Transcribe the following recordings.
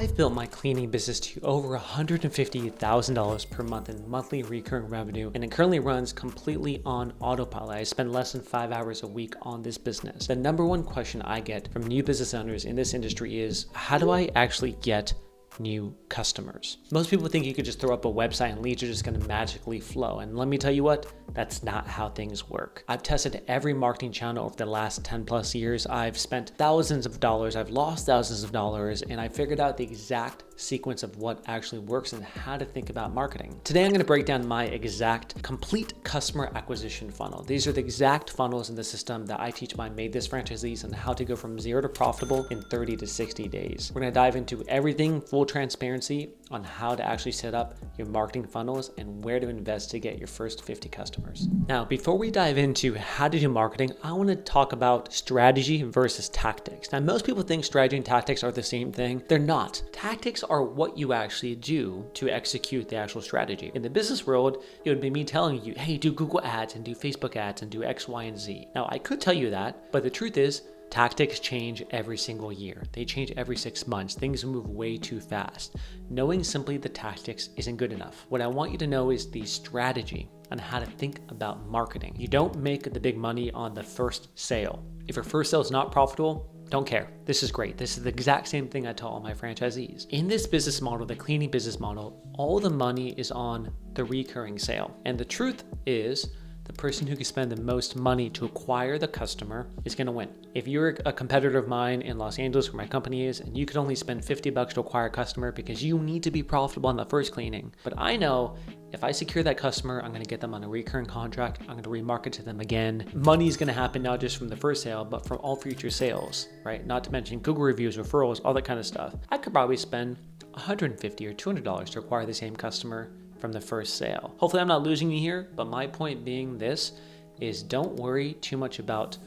I've built my cleaning business to over $150,000 per month in monthly recurring revenue, and it currently runs completely on autopilot. I spend less than 5 hours a week on this business. The number one question I get from new business owners in this industry is, how do I actually get new customers? Most people think you could just throw up a website and leads are just going to magically flow. And let me tell you what, that's not how things work. I've tested every marketing channel over the last 10 plus years. I've spent thousands of dollars, I've lost thousands of dollars, and I figured out the exact sequence of what actually works and how to think about marketing. Today, I'm going to break down my exact complete customer acquisition funnel. These are the exact funnels in the system that I teach my Made This franchisees on how to go from zero to profitable in 30 to 60 days. We're going to dive into everything, full transparency on how to actually set up your marketing funnels and where to invest to get your first 50 customers. Now, before we dive into how to do marketing, I want to talk about strategy versus tactics. Now, most people think strategy and tactics are the same thing. They're not. Tactics are what you actually do to execute the actual strategy. In the business world, it would be me telling you, hey, do Google ads and do Facebook ads and do X, Y, and Z. Now, I could tell you that, but the truth is, tactics change every single year. They change every 6 months. Things move way too fast. Knowing simply the tactics isn't good enough. What I want you to know is the strategy on how to think about marketing. You don't make the big money on the first sale. If your first sale is not profitable, don't care. This is great. This is the exact same thing I tell all my franchisees. In this business model, the cleaning business model, all the money is on the recurring sale. And the truth is, the person who can spend the most money to acquire the customer is going to win. If you're a competitor of mine in Los Angeles, where my company is, and you could only spend $50 to acquire a customer because you need to be profitable on the first cleaning. But I know if I secure that customer, I'm going to get them on a recurring contract. I'm going to remarket to them again. Money is going to happen not just from the first sale, but from all future sales, right? Not to mention Google reviews, referrals, all that kind of stuff. I could probably spend $150 or $200 to acquire the same customer from the first sale. Hopefully I'm not losing you here, but my point being this is, don't worry too much about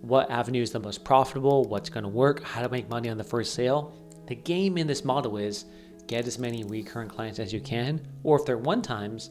what avenue is the most profitable, what's going to work, how to make money on the first sale. The game in this model is get as many recurring clients as you can, or if they're one-times,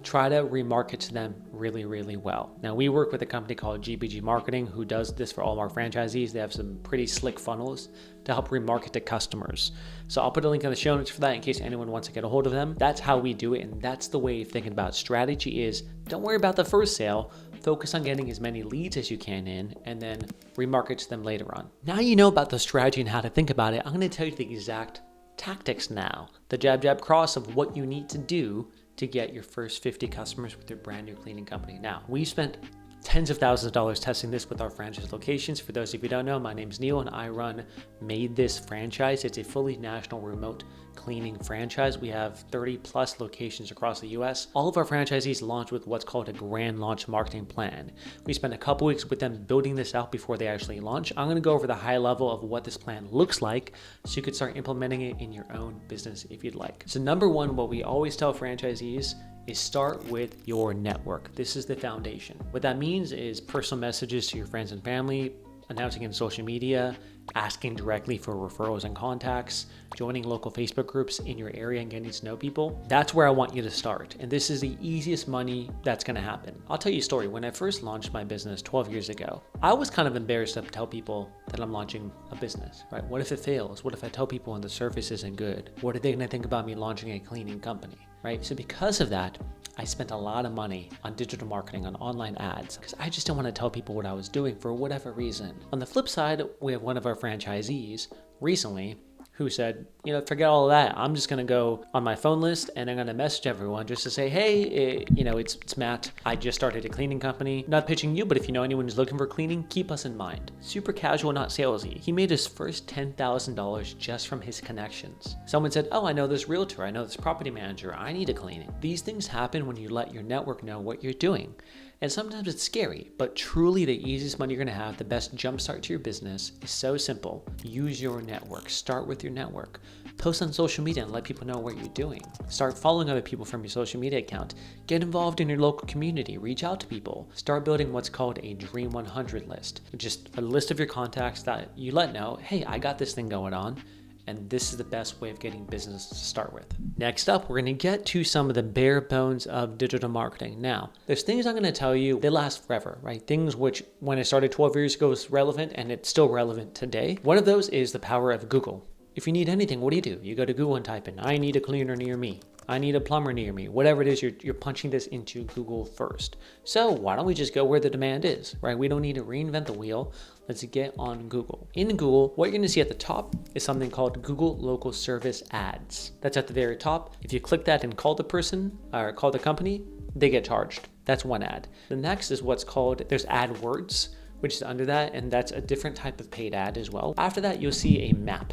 try to remarket to them really, really well. Now, we work with a company called GBG Marketing who does this for all of our franchisees. They have some pretty slick funnels to help remarket to customers. So I'll put a link in the show notes for that in case anyone wants to get a hold of them. That's how we do it, and that's the way of thinking about strategy is, don't worry about the first sale. Focus on getting as many leads as you can in, and then remarket to them later on. Now you know about the strategy and how to think about it, I'm going to tell you the exact tactics now. The jab, jab, cross of what you need to do to get your first 50 customers with your brand new cleaning company. Now, we spent tens of thousands of dollars testing this with our franchise locations. For those of you who don't know, my name's Neil and I run Made This franchise. It's a fully national remote cleaning franchise. We have 30 plus locations across the US. All of our franchisees launch with what's called a grand launch marketing plan. We spend a couple weeks with them building this out before they actually launch. I'm going to go over the high level of what this plan looks like so you could start implementing it in your own business if you'd like. So number one, what we always tell franchisees is start with your network. This is the foundation. What that means is personal messages to your friends and family, announcing in social media, asking directly for referrals and contacts, joining local Facebook groups in your area and getting to know people. That's where I want you to start. And this is the easiest money that's going to happen. I'll tell you a story. When I first launched my business 12 years ago, I was kind of embarrassed to tell people that I'm launching a business, right? What if it fails? What if I tell people and the service isn't good? What are they going to think about me launching a cleaning company, right? So because of that, I spent a lot of money on digital marketing, on online ads, because I just didn't want to tell people what I was doing for whatever reason. On the flip side, we have one of our franchisees recently who said, forget all of that. I'm just going to go on my phone list and I'm going to message everyone just to say, hey, it's Matt. I just started a cleaning company. Not pitching you, but if you know anyone who's looking for cleaning, keep us in mind. Super casual, not salesy. He made his first $10,000 just from his connections. Someone said, oh, I know this realtor. I know this property manager. I need a cleaning. These things happen when you let your network know what you're doing. And sometimes it's scary, but truly the easiest money you're going to have, the best jumpstart to your business is so simple. Use your network. Start with your network. Post on social media and let people know what you're doing. Start following other people from your social media account. Get involved in your local community. Reach out to people. Start building what's called a Dream 100 list. Just a list of your contacts that you let know, hey, I got this thing going on. And this is the best way of getting business to start with. Next up, we're going to get to some of the bare bones of digital marketing. Now, there's things I'm going to tell you, they last forever, right? Things which when I started 12 years ago was relevant and it's still relevant today. One of those is the power of Google. If you need anything, what do? You go to Google and type in, I need a cleaner near me. I need a plumber near me. Whatever it is, you're punching this into Google first. So why don't we just go where the demand is, right? We don't need to reinvent the wheel. Let's get on Google. In Google, what you're gonna see at the top is something called Google Local Service Ads. That's at the very top. If you click that and call the person or call the company, they get charged. That's one ad. The next is what's called, there's AdWords, which is under that, and that's a different type of paid ad as well. After that, you'll see a map.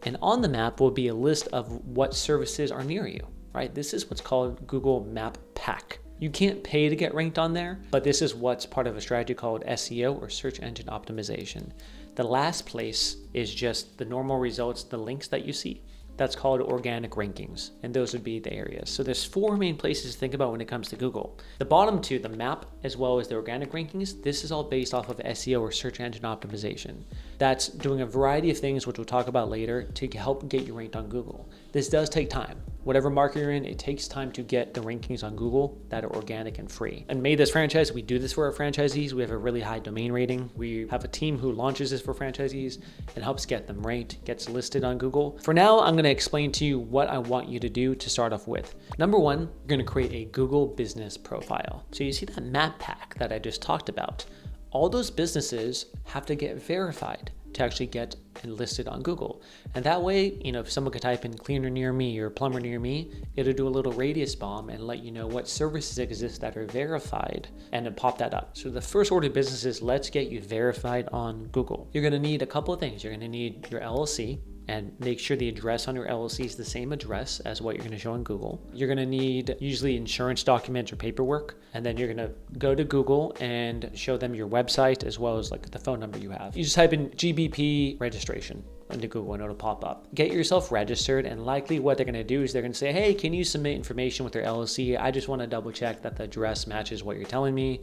And on the map will be a list of what services are near you, right? This is what's called Google Map Pack. You can't pay to get ranked on there, but this is what's part of a strategy called SEO, or search engine optimization. The last place is just the normal results, the links that you see. That's called organic rankings, and those would be the areas. So there's 4 main places to think about when it comes to Google. The bottom 2, the map, as well as the organic rankings, this is all based off of SEO, or search engine optimization. That's doing a variety of things, which we'll talk about later, to help get you ranked on Google. This does take time. Whatever market you're in, it takes time to get the rankings on Google that are organic and free. And Made This Franchise, we do this for our franchisees. We have a really high domain rating. We have a team who launches this for franchisees and helps get them ranked, gets listed on Google. For now, I'm gonna explain to you what I want you to do to start off with. Number 1, you're gonna create a Google business profile. So you see that map pack that I just talked about. All those businesses have to get verified to actually get listed on Google. And that way, if someone could type in cleaner near me or plumber near me, it'll do a little radius bomb and let you know what services exist that are verified and then pop that up. So the first order of business is, let's get you verified on Google. You're gonna need a couple of things. You're gonna need your LLC, and make sure the address on your LLC is the same address as what you're gonna show on Google. You're gonna need usually insurance documents or paperwork, and then you're gonna go to Google and show them your website as well as like the phone number you have. You just type in GBP registration into Google and it'll pop up. Get yourself registered, and likely what they're gonna do is they're gonna say, hey, can you submit information with your LLC? I just wanna double check that the address matches what you're telling me.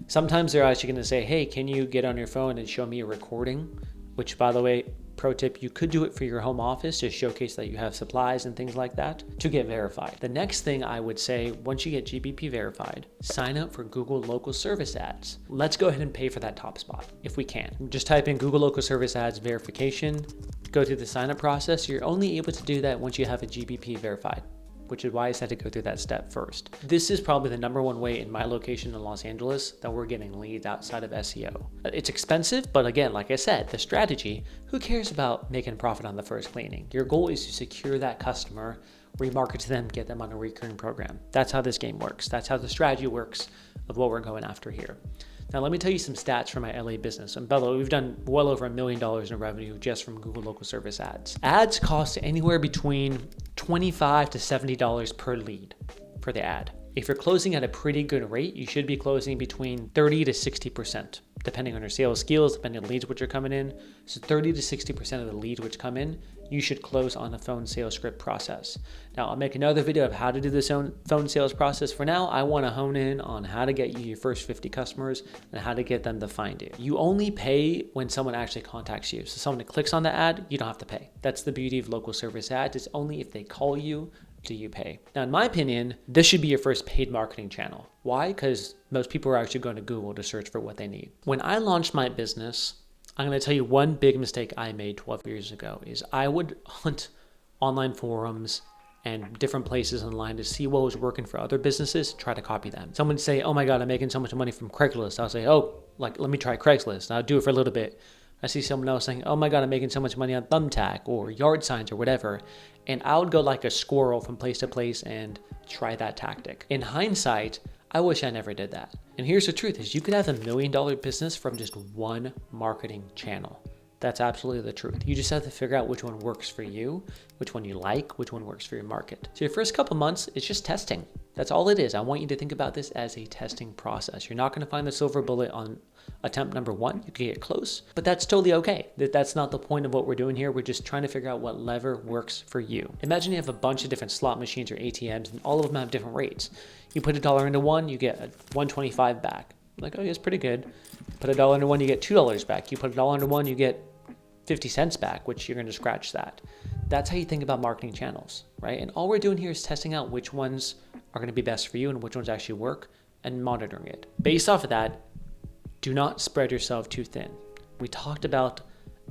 Sometimes they're actually gonna say, hey, can you get on your phone and show me a recording? Which, by the way, pro tip, you could do it for your home office to showcase that you have supplies and things like that to get verified. The next thing I would say, once you get GBP verified, sign up for Google Local Service Ads. Let's go ahead and pay for that top spot if we can. Just type in Google Local Service Ads verification, go through the sign up process. You're only able to do that once you have a GBP verified, which is why I said to go through that step first. This is probably the number 1 way in my location in Los Angeles that we're getting leads outside of SEO. It's expensive, but again, like I said, the strategy, who cares about making profit on the first cleaning? Your goal is to secure that customer, remarket to them, get them on a recurring program. That's how this game works. That's how the strategy works of what we're going after here. Now, let me tell you some stats from my LA business. And by the way, we've done well over $1 million in revenue just from Google Local Service Ads. Ads cost anywhere between $25 to $70 per lead for the ad. If you're closing at a pretty good rate, you should be closing between 30 to 60%, depending on your sales skills, depending on the leads which are coming in. So 30 to 60% of the leads which come in, you should close on a phone sales script process. Now, I'll make another video of how to do this phone sales process. For now, I want to hone in on how to get you your first 50 customers and how to get them to find you. You only pay when someone actually contacts you. So someone clicks on the ad, you don't have to pay. That's the beauty of local service ads. It's only if they call you do you pay. Now, in my opinion, this should be your first paid marketing channel. Why? Because most people are actually going to Google to search for what they need. When I launched my business, I'm going to tell you one big mistake I made 12 years ago is I would hunt online forums and different places online to see what was working for other businesses, try to copy them. Someone would say, oh my God, I'm making so much money from Craigslist. I'll say, let me try Craigslist. I'll do it for a little bit. I see someone else saying, oh my God, I'm making so much money on Thumbtack or yard signs or whatever. And I would go like a squirrel from place to place and try that tactic. In hindsight, I wish I never did that. And here's the truth is you could have $1 million business from just one marketing channel. That's absolutely the truth. You just have to figure out which one works for you, which one you like, which one works for your market. So your first couple months, it's just testing. That's all it is. I want you to think about this as a testing process. You're not going to find the silver bullet on attempt number 1. You can get close, but that's totally okay. That's not the point of what we're doing here. We're just trying to figure out what lever works for you. Imagine you have a bunch of different slot machines or ATMs and all of them have different rates. You put $1 into one, you get $1.25 back. Like, oh, yeah, it's pretty good. Put $1 into one, you get $2 back. You put $1 into one, you get 50 cents back, which you're going to scratch that. That's how you think about marketing channels, right? And all we're doing here is testing out which ones are going to be best for you and which ones actually work and monitoring it. Based off of that, do not spread yourself too thin. We talked about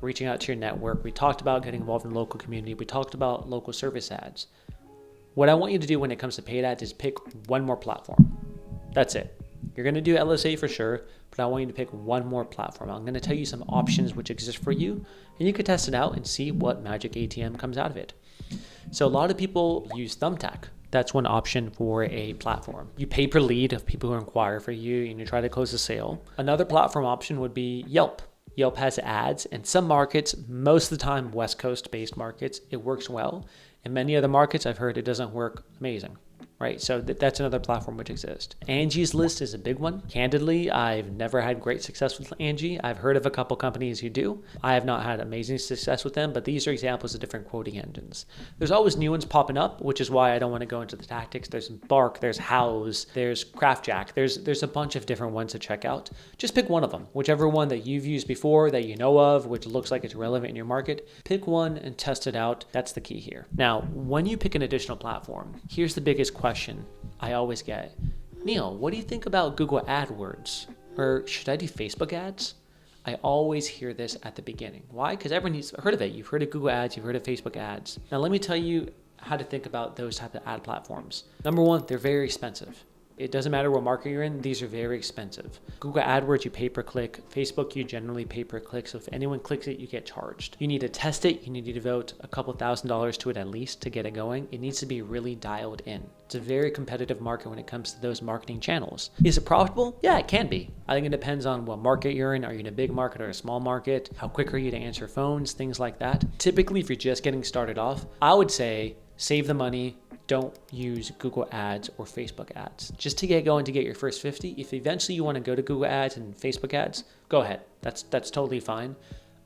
reaching out to your network. We talked about getting involved in the local community. We talked about local service ads. What I want you to do when it comes to paid ads is pick one more platform. That's it. You're going to do LSA for sure, but I want you to pick one more platform. I'm going to tell you some options which exist for you, and you can test it out and see what magic ATM comes out of it. So a lot of people use Thumbtack. That's one option for a platform. You pay per lead of people who inquire for you and you try to close a sale. Another platform option would be Yelp. Yelp has ads. In some markets, most of the time West Coast based markets, it works well. In many other markets, I've heard it doesn't work amazing. Right? So that's another platform which exists. Angie's List is a big one. Candidly, I've never had great success with Angie. I've heard of a couple companies who do. I have not had amazing success with them, but these are examples of different quoting engines. There's always new ones popping up, which is why I don't want to go into the tactics. There's Bark, there's House, there's CraftJack. There's a bunch of different ones to check out. Just pick one of them, whichever one that you've used before, that you know of, which looks like it's relevant in your market. Pick one and test it out. That's the key here. Now, when you pick an additional platform, here's the biggest question I always get. Neil, what do you think about Google AdWords? Or should I do Facebook ads? I always hear this at the beginning. Why? Because everyone's heard of it. You've heard of Google ads, you've heard of Facebook ads. Now let me tell you how to think about those type of ad platforms. Number one, they're very expensive. It doesn't matter what market you're in, these are very expensive. Google AdWords, you pay per click. Facebook, you generally pay per click. So if anyone clicks it, you get charged. You need to test it. You need to devote a couple $1,000s to it at least to get it going. It needs to be really dialed in. It's a very competitive market when it comes to those marketing channels. Is it profitable? Yeah, it can be. I think it depends on what market you're in. Are you in a big market or a small market? How quick are you to answer phones? Things like that. Typically, if you're just getting started off, I would say save the money. Don't use Google ads or Facebook ads. Just to get going, to get your first 50. If eventually you want to go to Google ads and Facebook ads, go ahead. That's totally fine.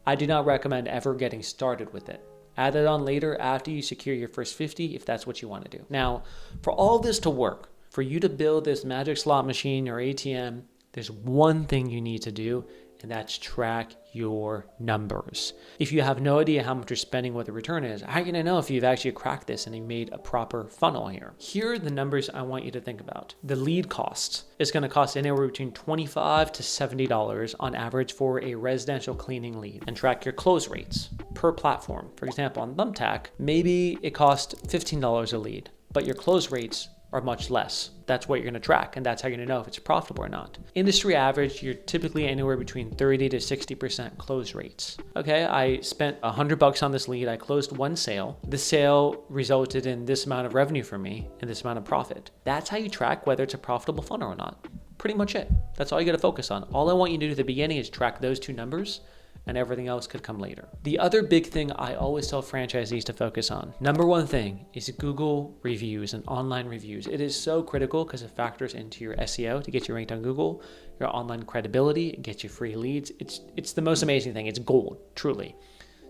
I do not recommend ever getting started with it. Add it on later after you secure your first 50 if that's what you want to do. Now, for all this to work, for you to build this magic slot machine or ATM, there's one thing you need to do, and that's track your numbers. If you have no idea how much you're spending, what the return is, how are you gonna know if you've actually cracked this and you made a proper funnel here? Here are the numbers I want you to think about. The lead cost is gonna cost anywhere between $25 to $70 on average for a residential cleaning lead, and track your close rates per platform. For example, on Thumbtack, maybe it costs $15 a lead, but your close rates are much less. That's what you're going to track, and that's how you're going to know if it's profitable or not. Industry average, you're typically anywhere between 30 to 60% close rates. Okay, I spent $100 on this lead. I closed one sale. The sale resulted in this amount of revenue for me and this amount of profit. That's how you track whether it's a profitable funnel or not. Pretty much it. That's all you got to focus on. All I want you to do at the beginning is track those two numbers, and everything else could come later. The other big thing I always tell franchisees to focus on, number one thing, is Google reviews and online reviews. It is so critical because it factors into your SEO to get you ranked on Google, your online credibility, it gets you free leads. It's the most amazing thing. It's gold, truly.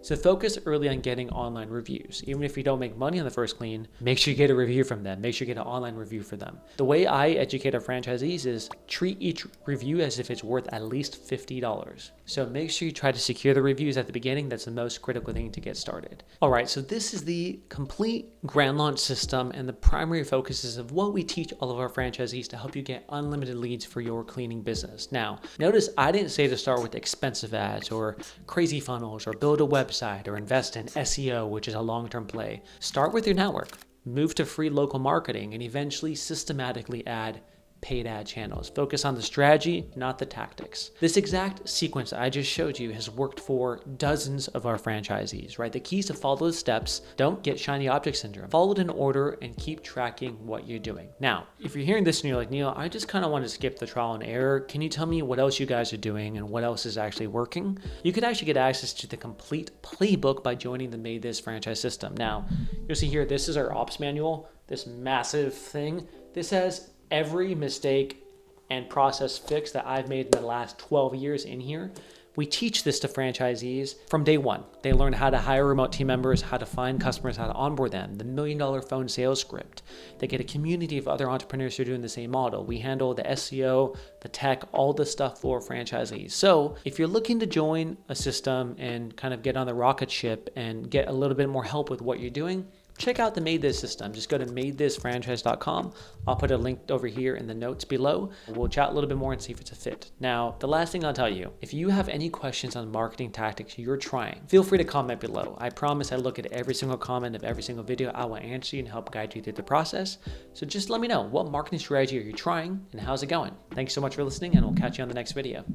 So focus early on getting online reviews. Even if you don't make money on the first clean, make sure you get a review from them. Make sure you get an online review for them. The way I educate our franchisees is treat each review as if it's worth at least $50. So make sure you try to secure the reviews at the beginning. That's the most critical thing to get started. All right, so this is the complete Grand Launch system and the primary focuses of what we teach all of our franchisees to help you get unlimited leads for your cleaning business. Now, notice I didn't say to start with expensive ads or crazy funnels or build a website or invest in SEO, which is a long-term play. Start with your network, move to free local marketing, and eventually systematically add paid ad channels. Focus on the strategy, not the tactics. This exact sequence I just showed you has worked for dozens of our franchisees, right? The key is to follow the steps. Don't get shiny object syndrome. Follow it in order and keep tracking what you're doing. Now, if you're hearing this and you're like, Neil, I just kind of want to skip the trial and error. Can you tell me what else you guys are doing and what else is actually working? You could actually get access to the complete playbook by joining the Made This franchise system. Now, you'll see here, this is our ops manual, this massive thing. This has every mistake and process fix that I've made in the last 12 years in here. We teach this to franchisees from day one. They learn how to hire remote team members, how to find customers, how to onboard them, the $1 million phone sales script. They get a community of other entrepreneurs who are doing the same model. We handle the SEO, the tech, all the stuff for franchisees. So if you're looking to join a system and kind of get on the rocket ship and get a little bit more help with what you're doing, check out the Made This system. Just go to madethisfranchise.com. I'll put a link over here in the notes below. We'll chat a little bit more and see if it's a fit. Now, the last thing I'll tell you, if you have any questions on marketing tactics you're trying, feel free to comment below. I promise I look at every single comment of every single video. I will answer you and help guide you through the process. So just let me know, what marketing strategy are you trying and how's it going? Thanks so much for listening, and we'll catch you on the next video.